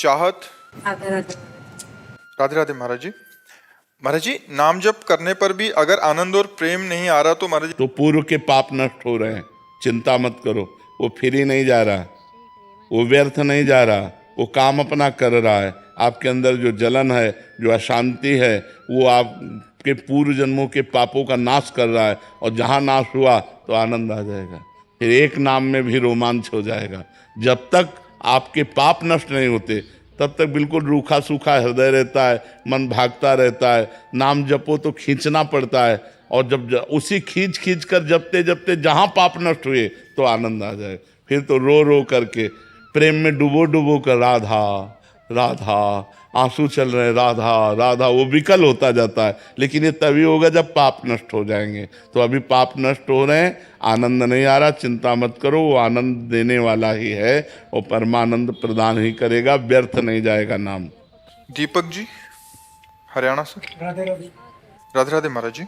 चाहत। राधे राधे। राधे राधे महाराज जी। महाराज जी, नाम जप करने पर भी अगर आनंद और प्रेम नहीं आ रहा तो महाराज जी। तो पूर्व के पाप नष्ट हो रहे हैं, चिंता मत करो। वो फ्री नहीं जा रहा, वो व्यर्थ नहीं जा रहा, वो काम अपना कर रहा है। आपके अंदर जो जलन है, जो अशांति है, वो आपके पूर्व जन्मों के पापों का नाश कर रहा है। और जहाँ नाश हुआ तो आनंद आ जाएगा, फिर एक नाम में भी रोमांच हो जाएगा। जब तक आपके पाप नष्ट नहीं होते तब तक बिल्कुल रूखा सूखा हृदय रहता है, मन भागता रहता है। नाम जपो तो खींचना पड़ता है, और जब उसी खींच कर जपते जपते जहाँ पाप नष्ट हुए तो आनंद आ जाए। फिर तो रो रो करके प्रेम में डुबो कर राधा राधा, आंसू चल रहे हैं, राधा राधा, वो विकल होता जाता है। लेकिन ये तभी होगा जब पाप नष्ट हो जाएंगे। तो अभी पाप नष्ट हो रहे हैं, आनंद नहीं आ रहा, चिंता मत करो, वो आनंद देने वाला ही है, वो परमानंद प्रदान ही करेगा, व्यर्थ नहीं जाएगा नाम। दीपक जी, हरियाणा से। राधे राधे। राधे राधे महाराज जी।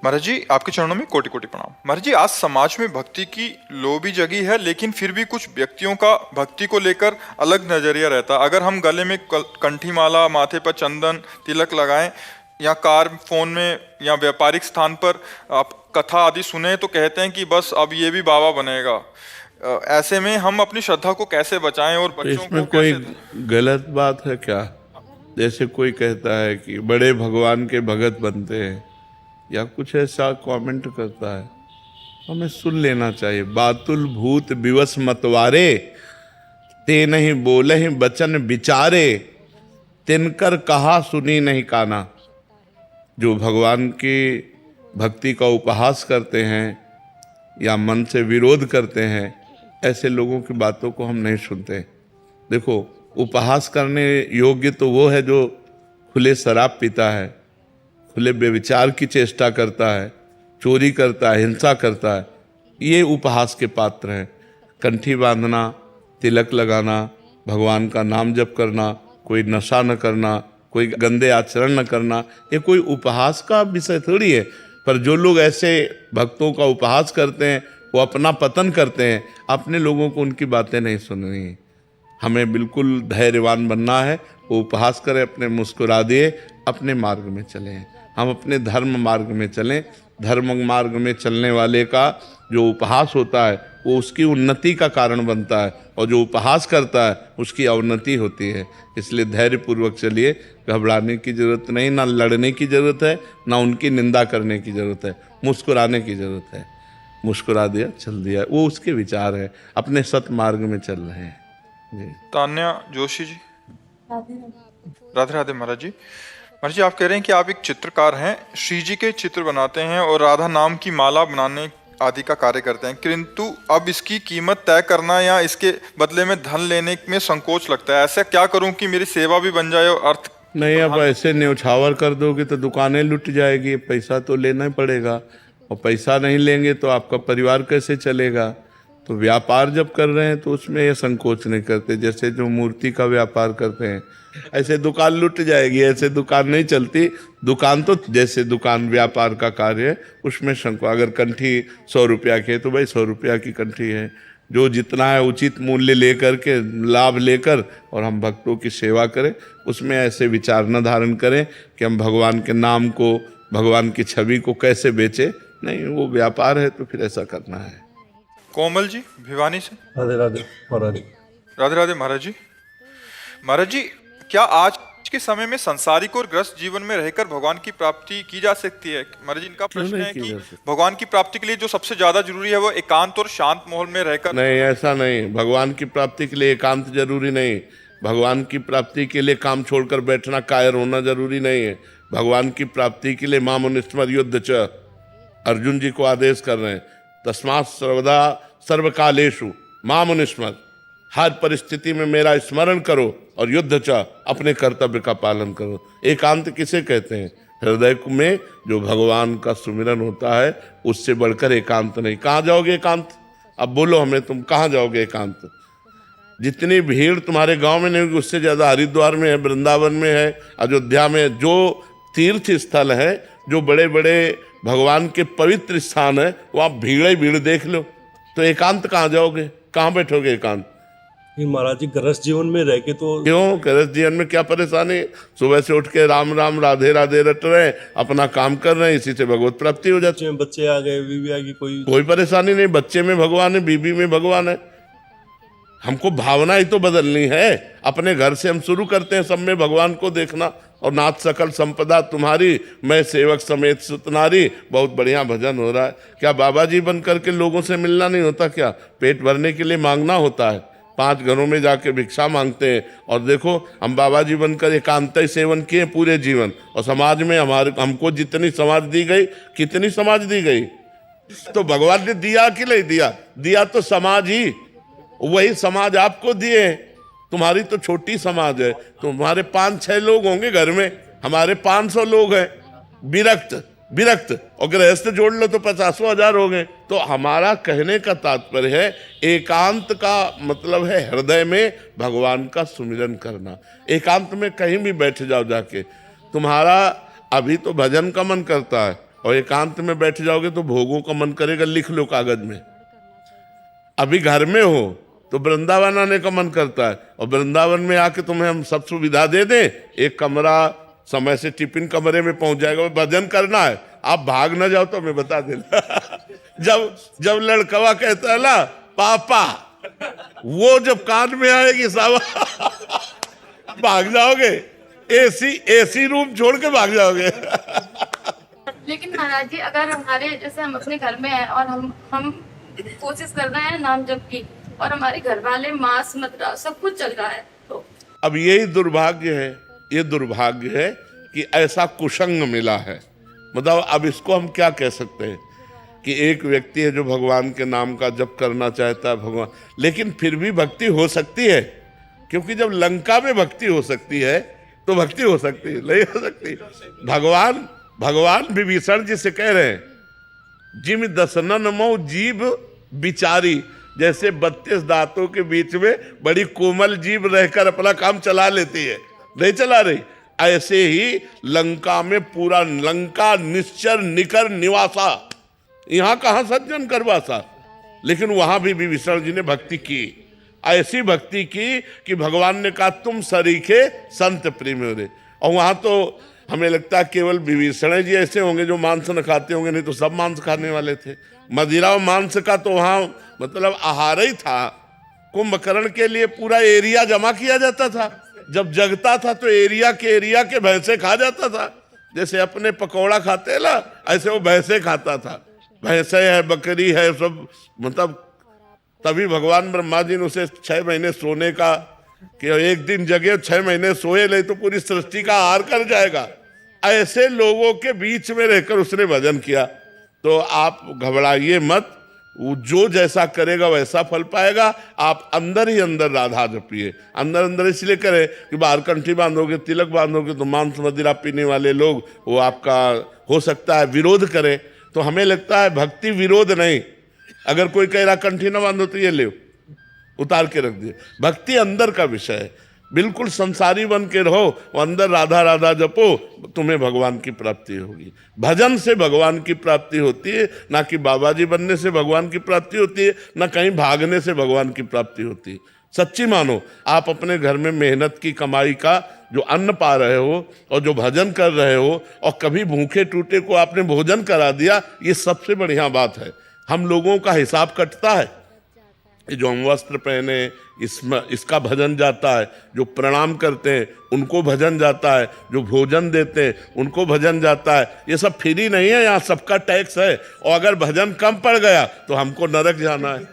महाराज जी, आपके चरणों में कोटि कोटि प्रणाम। महाराज जी, आज समाज में भक्ति की लोभी जगी है, लेकिन फिर भी कुछ व्यक्तियों का भक्ति को लेकर अलग नजरिया रहता है। अगर हम गले में कंठी माला, माथे पर चंदन तिलक लगाएं, या कार, फोन में या व्यापारिक स्थान पर आप कथा आदि सुने तो कहते हैं कि बस अब ये भी बाबा बनेगा। ऐसे में हम अपनी श्रद्धा को कैसे बचाएं और तो बच्चों इसमें को कोई कैसे। गलत बात है क्या? जैसे कोई कहता है कि बड़े भगवान के भगत बनते हैं, या कुछ ऐसा कमेंट करता है, हमें सुन लेना चाहिए। बातुल भूत विवश मतवारे, ते नहीं बोले ही बचन विचारे, तिनकर कहा सुनी नहीं काना। जो भगवान की भक्ति का उपहास करते हैं या मन से विरोध करते हैं, ऐसे लोगों की बातों को हम नहीं सुनते। देखो, उपहास करने योग्य तो वो है जो खुले शराब पीता है, खुले व्यभिचार की चेष्टा करता है, चोरी करता है, हिंसा करता है, ये उपहास के पात्र हैं। कंठी बांधना, तिलक लगाना, भगवान का नाम जप करना, कोई नशा न करना, कोई गंदे आचरण न करना, ये कोई उपहास का विषय थोड़ी है। पर जो लोग ऐसे भक्तों का उपहास करते हैं, वो अपना पतन करते हैं। अपने लोगों को उनकी बातें नहीं सुननी है। हमें बिल्कुल धैर्यवान बनना है। वो उपहास करें, अपने मुस्कुरा दिए, अपने मार्ग में चलें। हम अपने धर्म मार्ग में चलें। धर्म मार्ग में चलने वाले का जो उपहास होता है वो उसकी उन्नति का कारण बनता है, और जो उपहास करता है उसकी अवनति होती है। इसलिए धैर्यपूर्वक चलिए, घबराने की जरूरत नहीं, ना लड़ने की जरूरत है, ना उनकी निंदा करने की जरूरत है, मुस्कुराने की जरूरत है। मुस्कुरा दिया, चल दिया, वो उसके विचार है, अपने सत मार्ग में चल रहे हैं जी। तान्या जोशी जी। राधे राधे। राधे राधे महाराज जी। महाराज जी, आप कह रहे हैं कि आप एक चित्रकार हैं, श्री जी के चित्र बनाते हैं और राधा नाम की माला बनाने आदि का कार्य करते हैं, किंतु अब इसकी कीमत तय करना या इसके बदले में धन लेने में संकोच लगता है। ऐसा क्या करूं कि मेरी सेवा भी बन जाए और अर्थ। नहीं, अब ऐसे न्यौछावर कर दोगे तो दुकानें लुट जाएगी। पैसा तो लेना ही पड़ेगा, और पैसा नहीं लेंगे तो आपका परिवार कैसे चलेगा? तो व्यापार जब कर रहे हैं तो उसमें ये संकोच नहीं करते। जैसे जो मूर्ति का व्यापार करते हैं, ऐसे दुकान लुट जाएगी, ऐसे दुकान नहीं चलती। दुकान तो जैसे दुकान व्यापार का कार्य है, उसमें संकोच। अगर कंठी 100 रुपया की है तो भाई 100 रुपया की कंठी है, जो जितना है उचित मूल्य लेकर के, लाभ लेकर, और हम भक्तों की सेवा करें। उसमें ऐसे विचार न धारण करें कि हम भगवान के नाम को, भगवान की छवि को कैसे बेचें। नहीं, वो व्यापार है तो फिर ऐसा करना है। कोमल जी, भिवानी से। राधे राधे महाराज। राधे राधे महाराज जी। महाराज जी, क्या आज के समय में संसारिक और ग्रस्त जीवन में रहकर भगवान की प्राप्ति की जा सकती है? महाराज जी, इनका प्रश्न है कि भगवान की प्राप्ति के लिए जो सबसे ज्यादा जरूरी है वो एकांत और शांत माहौल में रहकर। नहीं, ऐसा नहीं। भगवान की प्राप्ति के लिए एकांत जरूरी नहीं। भगवान की प्राप्ति के लिए काम छोड़कर बैठना, कायर होना जरूरी नहीं है। भगवान की प्राप्ति के लिए मामुनिस्मर युद्ध च, अर्जुन जी को आदेश कर रहे हैं, तस्मात् सर्वदा सर्वकालेषु मामुनिस्मर। हर परिस्थिति में मेरा स्मरण करो और युद्ध च, अपने कर्तव्य का पालन करो। एकांत किसे कहते हैं? हृदय में जो भगवान का सुमिरन होता है, उससे बढ़कर एकांत नहीं। कहाँ जाओगे एकांत? अब बोलो हमें, तुम कहाँ जाओगे एकांत? जितनी भीड़ तुम्हारे गांव में नहीं होगी, उससे ज़्यादा हरिद्वार में है, वृंदावन में है, अयोध्या में, जो तीर्थ स्थल है, जो बड़े बड़े भगवान के पवित्र स्थान है, वहाँ भीड़ ही भीड़ देख लो। तो एकांत कहाँ जाओगे? कहाँ बैठोगे एकांत? कि महाराज जी गृहस्थ जीवन में रह के तो क्यों गृहस्थ जीवन में क्या परेशानी? सुबह से उठ के राम राम राधे राधे रट रहे हैं, अपना काम कर रहे हैं, इसी से भगवत प्राप्ति हो जाती है। बच्चे आ गए, बीवी आ गई, कोई परेशानी नहीं, बच्चे में भगवान है, बीबी में भगवान है। हमको भावना ही तो बदलनी है। अपने घर से हम शुरू करते हैं सब में भगवान को देखना। और नाथ सकल संपदा तुम्हारी, मैं सेवक समेत सुतनारी, बहुत बढ़िया भजन हो रहा है। क्या बाबा जी बन करके लोगों से मिलना नहीं होता? क्या पेट भरने के लिए मांगना होता है? 5 घरों में जाके भिक्षा मांगते हैं। और देखो हम बाबा जी बनकर एकांत सेवन किए पूरे जीवन, और समाज में हमको जितनी समाज दी गई, कितनी समाज दी गई? तो भगवान ने दिया कि नहीं दिया? दिया तो समाज ही, वही समाज आपको दिए। तुम्हारी तो छोटी समाज है, तुम्हारे 5-6 लोग होंगे घर में, हमारे 500 लोग हैं विरक्त, और गृहस्थ जोड़ लो तो 50,000 हो गए। तो हमारा कहने का तात्पर्य है, एकांत का मतलब है हृदय में भगवान का सुमिरन करना। एकांत में कहीं भी बैठ जाओ जाके, तुम्हारा अभी तो भजन का मन करता है, और एकांत में बैठ जाओगे तो भोगों का मन करेगा। लिख लो कागज में। अभी घर में हो तो वृंदावन आने का मन करता है, और वृंदावन में आके तुम्हें हम सब सुविधा दे दें, एक कमरा समय से टिफिन कमरे में पहुंच जाएगा, भजन करना है, आप भाग ना जाओ तो मैं बता देना। जब लड़कवा कहता है ना पापा, वो जब कान में आएगी साहब भाग जाओगे, एसी रूम छोड़ के भाग जाओगे। लेकिन महाराज जी, अगर हमारे जैसे हम अपने घर में हैं और हम कोशिश कर रहे हैं नाम जप की, और हमारे घर वाले मांस मदिरा सब कुछ चल रहा है, तो अब यही दुर्भाग्य है, ये दुर्भाग्य है कि ऐसा कुसंग मिला है। मतलब अब इसको हम क्या कह सकते हैं कि एक व्यक्ति है जो भगवान के नाम का जप करना चाहता है भगवान, लेकिन फिर भी भक्ति हो सकती है, क्योंकि जब लंका में भक्ति हो सकती है तो भक्ति हो सकती है, नहीं हो सकती? भगवान विभीषण जी से कह रहे हैं, जिम दसनन मो जीभ बिचारी, जैसे 32 दांतों के बीच में बड़ी कोमल जीभ रहकर अपना काम चला लेती है, नहीं चला रही, ऐसे ही लंका में पूरा लंका निश्चर निकर निवासा, यहां कहां सज्जन करवासा, लेकिन वहां भी विभीषण जी ने भक्ति की, ऐसी भक्ति की कि भगवान ने कहा तुम सरीखे संत प्रेम हो रे। और वहां तो हमें लगता है केवल विभीषण जी ऐसे होंगे जो मांस न खाते होंगे, नहीं तो सब मांस खाने वाले थे। मदिरा और मांस का तो वहां मतलब आहार ही था। कुंभकर्ण के लिए पूरा एरिया जमा किया जाता था, जब जगता था तो एरिया के भैंसे खा जाता था। जैसे अपने पकौड़ा खाते हैं ना, ऐसे वो भैंसे खाता था। भैंसे है, बकरी है, सब मतलब। तभी भगवान ब्रह्मा जी ने उसे 6 महीने सोने का, कि एक दिन जगे 6 महीने सोए, नहीं तो पूरी सृष्टि का आहार कर जाएगा। ऐसे लोगों के बीच में रहकर उसने भजन किया। तो आप घबराइए मत, वो जो जैसा करेगा वैसा फल पाएगा। आप अंदर ही अंदर राधा जपिए, अंदर इसलिए करें कि बाहर कंठी बांधोगे, तिलक बांधोगे तो मांस मदिरा पीने वाले लोग वो आपका हो सकता है विरोध करें। तो हमें लगता है भक्ति विरोध नहीं। अगर कोई कह रहा कंठी ना बांधो तो ये ले उतार के रख दिए। भक्ति अंदर का विषय है, बिल्कुल संसारी बन के रहो, वो अंदर राधा राधा जपो, तुम्हें भगवान की प्राप्ति होगी। भजन से भगवान की प्राप्ति होती है, ना कि बाबा जी बनने से भगवान की प्राप्ति होती है, ना कहीं भागने से भगवान की प्राप्ति होती है। सच्ची मानो, आप अपने घर में मेहनत की कमाई का जो अन्न पा रहे हो और जो भजन कर रहे हो, और कभी भूखे टूटे को आपने भोजन करा दिया, ये सबसे बढ़िया बात है। हम लोगों का हिसाब कटता है, जो हम वस्त्र पहने इसका भजन जाता है, जो प्रणाम करते हैं उनको भजन जाता है, जो भोजन देते हैं उनको भजन जाता है। ये सब फ्री नहीं है, यहाँ सबका टैक्स है। और अगर भजन कम पड़ गया तो हमको नरक जाना है।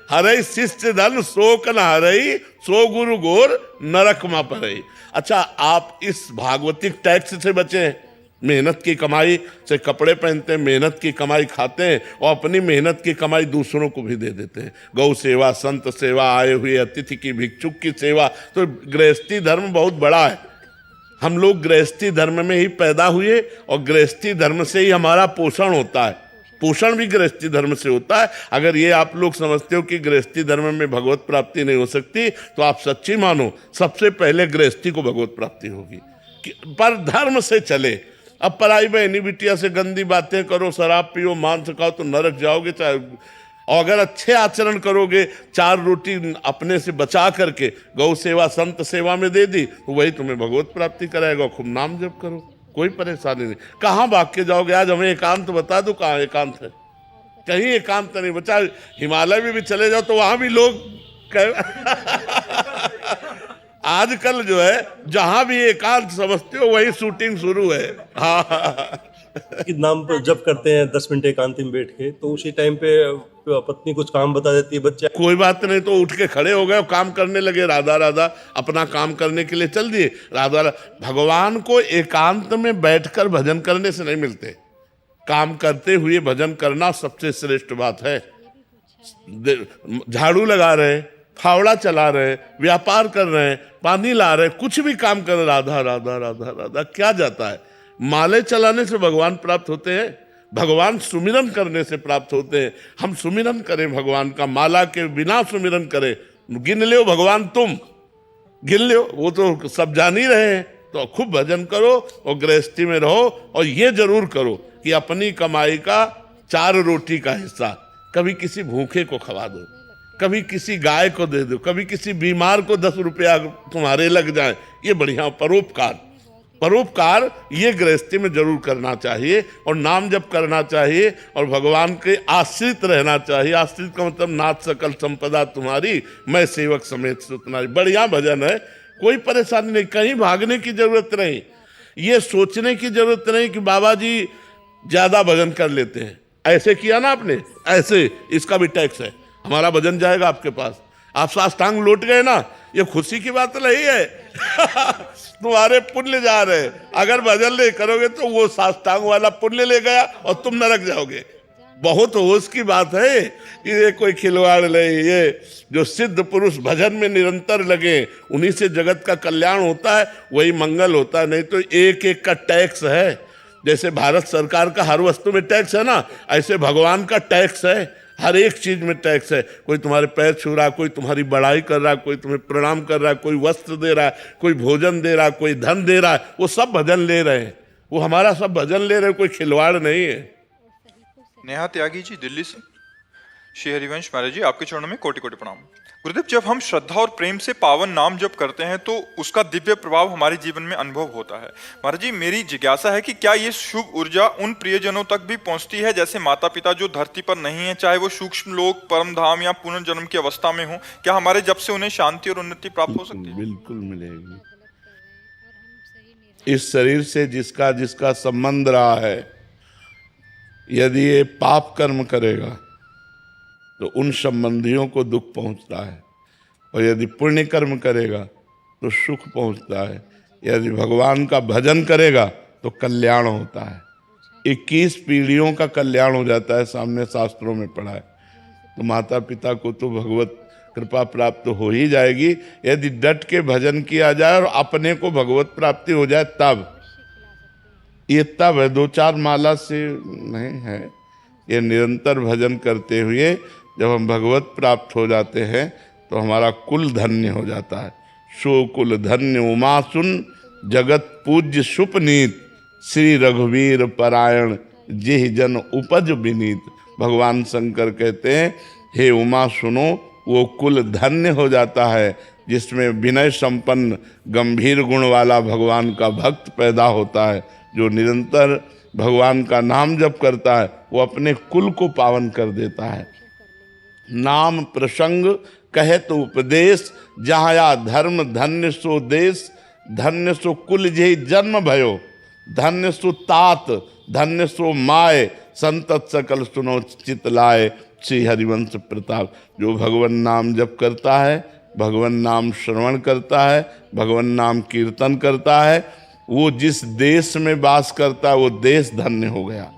हरई शिष्य धन शोक न हरई, सो गुरु गोर नरक मा परई। अच्छा, आप इस भागवतिक टैक्स से बचें। मेहनत की कमाई से कपड़े पहनते हैं, मेहनत की कमाई खाते हैं, और अपनी मेहनत की कमाई दूसरों को भी दे देते हैं। गौ सेवा, संत सेवा, आए हुए अतिथि की, भिक्षुक की सेवा। तो गृहस्थी धर्म बहुत बड़ा है। हम लोग गृहस्थी धर्म में ही पैदा हुए, और गृहस्थी धर्म से ही हमारा पोषण होता है। पोषण भी गृहस्थी धर्म से होता है। अगर ये आप लोग समझते हो कि गृहस्थी धर्म में भगवत प्राप्ति नहीं हो सकती, तो आप सच्ची मानो, सबसे पहले गृहस्थी को भगवत प्राप्ति होगी। पर धर्म से चले। अब पराई बहनी बिटिया से गंदी बातें करो, शराब पियो, मांस खाओ तो नरक जाओगे। चाहे और अगर अच्छे आचरण करोगे, 4 रोटी अपने से बचा करके गौ सेवा संत सेवा में दे दी, तो वही तुम्हें भगवत प्राप्ति कराएगा। खूब नाम जप करो, कोई परेशानी नहीं। कहाँ भाग के जाओगे? आज हमें एकांत बता दो, कहाँ एकांत है? कहीं एकांत नहीं बचा। हिमालय में भी चले जाओ तो वहां भी लोग आजकल जो है जहां भी एकांत समझते हो वही शूटिंग शुरू है। हाँ कि नाम पर जब करते हैं 10 मिनट एकांत में बैठ के, तो उसी टाइम पे पत्नी कुछ काम बता देती है, बच्चा कोई बात नहीं, तो उठ के खड़े हो गए, काम करने लगे, राधा राधा अपना काम करने के लिए चल दिए। राधा भगवान को एकांत में बैठकर भजन करने से नहीं मिलते, काम करते हुए भजन करना सबसे श्रेष्ठ बात है। झाड़ू लगा रहे, फावड़ा चला रहे, व्यापार कर रहे हैं, पानी ला रहे, कुछ भी काम कर रहे, राधा राधा राधा राधा, क्या जाता है? माले चलाने से भगवान प्राप्त होते हैं, भगवान सुमिरन करने से प्राप्त होते हैं। हम सुमिरन करें भगवान का, माला के बिना सुमिरन करें। गिन लो भगवान, तुम गिन लो, वो तो सब जान ही रहे हैं। तो खूब भजन करो और गृहस्थी में रहो, और ये जरूर करो कि अपनी कमाई का 4 रोटी का हिस्सा कभी किसी भूखे को खवा दो, कभी किसी गाय को दे दो, कभी किसी बीमार को 10 रुपया तुम्हारे लग जाए। ये बढ़िया परोपकार, परोपकार ये गृहस्थी में जरूर करना चाहिए, और नाम जप करना चाहिए, और भगवान के आश्रित रहना चाहिए। आश्रित का मतलब नाथ सकल संपदा तुम्हारी, मैं सेवक समेत सुतनारी। बढ़िया भजन है, कोई परेशानी नहीं, कहीं भागने की जरूरत नहीं, ये सोचने की जरूरत नहीं कि बाबा जी ज्यादा भजन कर लेते हैं। ऐसे किया ना आपने, ऐसे इसका भी टैक्स है, हमारा भजन जाएगा आपके पास। आप साष्टांग लौट गए ना, ये खुशी की बात नहीं है तुम्हारे पुण्य जा रहे। अगर भजन नहीं करोगे तो वो साष्टांग वाला पुण्य ले गया और तुम नरक जाओगे। बहुत होश की बात है, ये कोई खिलवाड़ नहीं। ये जो सिद्ध पुरुष भजन में निरंतर लगे, उन्हीं से जगत का कल्याण होता है, वही मंगल होता है। नहीं तो एक एक का टैक्स है। जैसे भारत सरकार का हर वस्तु में टैक्स है ना, ऐसे भगवान का टैक्स है, हर एक चीज में टैक्स है। कोई तुम्हारे पैर छू रहा, कोई तुम्हारी बड़ाई कर रहा, कोई तुम्हें प्रणाम कर रहा, कोई वस्त्र दे रहा है, कोई भोजन दे रहा, कोई धन दे रहा है, वो सब भजन ले रहे हैं, वो हमारा सब भजन ले रहे हैं, कोई खिलवाड़ नहीं है। नेहा त्यागी जी दिल्ली से। श्री हरिवंश महाराज जी, आपके चरणों में कोटि कोटि प्रणाम। गुरुदेव, जब हम श्रद्धा और प्रेम से पावन नाम जप करते हैं तो उसका दिव्य प्रभाव हमारे जीवन में अनुभव होता है। महाराज जी, मेरी जिज्ञासा है कि क्या ये शुभ ऊर्जा उन प्रियजनों तक भी पहुंचती है, जैसे माता पिता जो धरती पर नहीं है, चाहे वो सूक्ष्म लोक, परम धाम या पुनर्जन्म की अवस्था में हो? क्या हमारे जप से उन्हें शांति और उन्नति प्राप्त हो सकती है? बिल्कुल मिलेगी। इस शरीर से जिसका जिसका संबंध रहा है, यदि ये पाप कर्म करेगा तो उन संबंधियों को दुख पहुंचता है, और यदि पुण्य कर्म करेगा तो सुख पहुंचता है। यदि भगवान का भजन करेगा तो कल्याण होता है, 21 पीढ़ियों का कल्याण हो जाता है, सामने शास्त्रों में पढ़ा है। तो माता पिता को तो भगवत कृपा प्राप्त हो ही जाएगी, यदि डट के भजन किया जाए और अपने को भगवत प्राप्ति हो जाए तब। ये तब है, 2-4 माला से नहीं है, ये निरंतर भजन करते हुए जब हम भगवत प्राप्त हो जाते हैं तो हमारा कुल धन्य हो जाता है। सो कुल धन्य उमा सुन, जगत पूज्य सुपनीत, श्री रघुवीर परायण जिह जन उपज विनीत। भगवान शंकर कहते हैं, हे उमा सुनो, वो कुल धन्य हो जाता है जिसमें विनय संपन्न गंभीर गुण वाला भगवान का भक्त पैदा होता है। जो निरंतर भगवान का नाम जप करता है वो अपने कुल को पावन कर देता है। नाम प्रसंग कहे तो उपदेश, जहाया धर्म धन्य सो देश, धन्य सो कुल जे जन्म भयो, धन्य सो तात, धन्य सो माय, संतत सकल सुनो चित लाए। श्री हरिवंश प्रताप। जो भगवान नाम जप करता है, भगवान नाम श्रवण करता है, भगवान नाम कीर्तन करता है, वो जिस देश में वास करता है वो देश धन्य हो गया।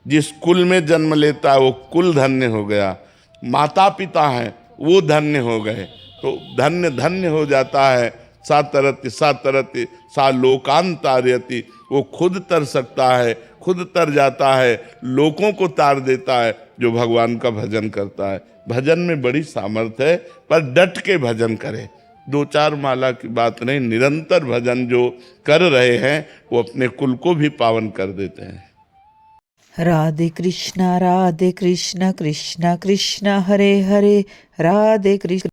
जिस कुल में जन्म लेता है वो कुल धन्य हो गया। माता पिता हैं वो धन्य हो गए, तो धन्य धन्य हो जाता है। सा तरति सा लोकांतार्यति, वो खुद तर सकता है, खुद तर जाता है, लोगों को तार देता है जो भगवान का भजन करता है। भजन में बड़ी सामर्थ्य है, पर डट के भजन करे। 2-4 माला की बात नहीं, निरंतर भजन जो कर रहे हैं वो अपने कुल को भी पावन कर देते हैं। राधे कृष्ण कृष्ण कृष्ण हरे हरे, राधे कृष्ण।